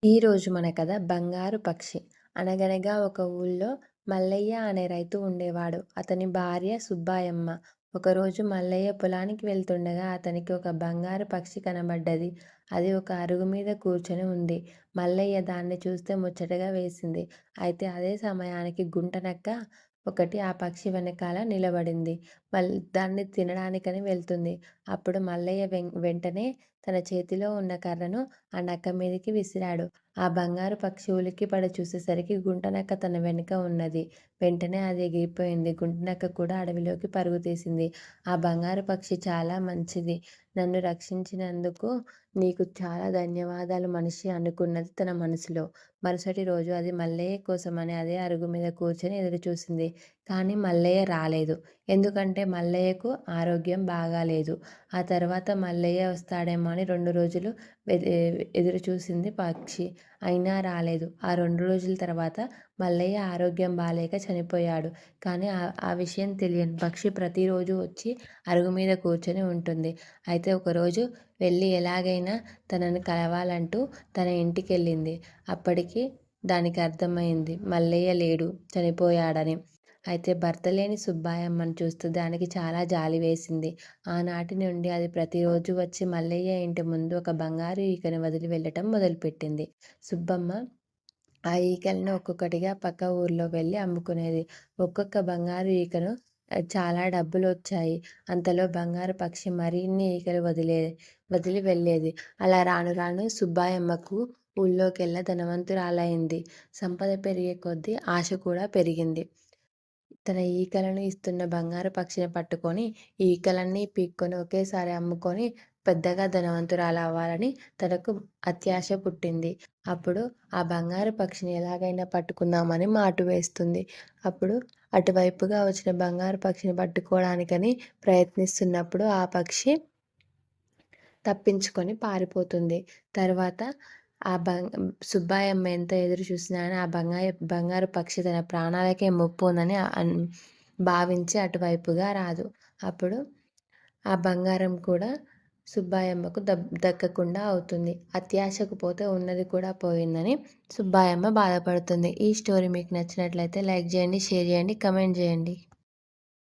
ఈరోజు మన కథ బంగారు పక్షి. అనగనగా ఒక ఊళ్ళో మల్లయ్య అనే రైతు ఉండేవాడు. అతని భార్య సుబ్బాయమ్మ. ఒకరోజు మల్లయ్య పొలానికి వెళ్తుండగా అతనికి ఒక బంగారు పక్షి కనబడ్డది. అది ఒక అరుగు మీద కూర్చొని ఉంది. మల్లయ్య దాన్ని చూస్తే ముచ్చటగా వేసింది. అయితే అదే సమయానికి గుంటనక్క ఒకటి ఆ పక్షి వెనకాల నిలబడింది. దాన్ని తినడానికని వెళ్తుంది. అప్పుడు మల్లయ్య వెంటనే తన చేతిలో ఉన్న కర్రను ఆ నక్క మీదికి విసిరాడు. ఆ బంగారు పక్షి ఉలిక్కిపడి చూసేసరికి గుంటనక్క తన వెనుక ఉన్నది. వెంటనే అది ఎగిరిపోయింది. గుంటనక్క కూడా అడవిలోకి పరుగు తీసింది. ఆ బంగారు పక్షి చాలా మంచిది. నన్ను రక్షించినందుకు నీకు చాలా ధన్యవాదాలు మనిషి అనుకున్నది తన మనసులో. మరుసటి రోజు అది మల్లయ్య కోసమని అదే అరుగు మీద కూర్చొని ఎదురుచూసింది. కానీ మల్లయ్య రాలేదు. ఎందుకంటే మల్లయ్యకు ఆరోగ్యం బాగాలేదు. ఆ తర్వాత మల్లయ్య వస్తాడేమో అని 2 రోజులు ఎదురుచూసింది పక్షి. అయినా రాలేదు. ఆ 2 రోజుల తర్వాత మల్లయ్య ఆరోగ్యం బాలేక చనిపోయాడు. కానీ ఆ విషయం తెలియని పక్షి ప్రతిరోజు వచ్చి అరుగు మీద కూర్చొని ఉంటుంది. అయితే ఒకరోజు వెళ్ళి ఎలాగైనా తనని కలవాలంటూ తన ఇంటికెళ్ళింది. అప్పటికి దానికి అర్థమైంది మల్లయ్య లేడు, చనిపోయాడని. అయితే భర్త లేని సుబ్బాయమ్మను చూస్తూ దానికి చాలా జాలి వేసింది. ఆనాటి నుండి అది ప్రతిరోజు వచ్చి మల్లయ్య ఇంటి ముందు ఒక బంగారు ఈకను వదిలి వెళ్ళటం మొదలుపెట్టింది. సుబ్బమ్మ ఆ ఈకలను ఒక్కొక్కటిగా పక్క ఊర్లో వెళ్ళి అమ్ముకునేది. ఒక్కొక్క బంగారు ఈకను చాలా డబ్బులొచ్చాయి. అంతలో బంగారు పక్షి మరిన్ని ఈకలు వదిలి వెళ్ళేది. అలా రాను రాను సుబ్బాయమ్మకు ఊళ్ళోకెల్లా ధనవంతురాలైంది. సంపద పెరిగే కొద్దీ ఆశ కూడా పెరిగింది. తన ఈకలను ఇస్తున్న బంగారు పక్షిని పట్టుకొని ఈకలన్నీ పీక్కొని ఒకేసారి అమ్ముకొని పెద్దగా ధనవంతురాలవ్వాలని తనకు అత్యాశ పుట్టింది. అప్పుడు ఆ బంగారు పక్షిని ఎలాగైనా పట్టుకుందామని మాటు వేస్తుంది. అప్పుడు అటువైపుగా వచ్చిన బంగారు పక్షిని పట్టుకోవడానికని ప్రయత్నిస్తున్నప్పుడు ఆ పక్షి తప్పించుకొని పారిపోతుంది. తర్వాత ఆ సుబ్బాయమ్మ ఎంత ఎదురు చూసినా గాని ఆ బంగారు పక్షి తన ప్రాణాలకే ముప్పు ఉందని భావించి అటువైపుగా రాదు. అప్పుడు ఆ బంగారం కూడా సుబ్బాయమ్మకు దక్కకుండా అవుతుంది. అత్యాశకు పోతే ఉన్నది కూడా పోయిందని సుబ్బాయమ్మ బాధపడుతుంది. ఈ స్టోరీ మీకు నచ్చినట్లయితే లైక్ చేయండి, షేర్ చేయండి, కమెంట్ చేయండి.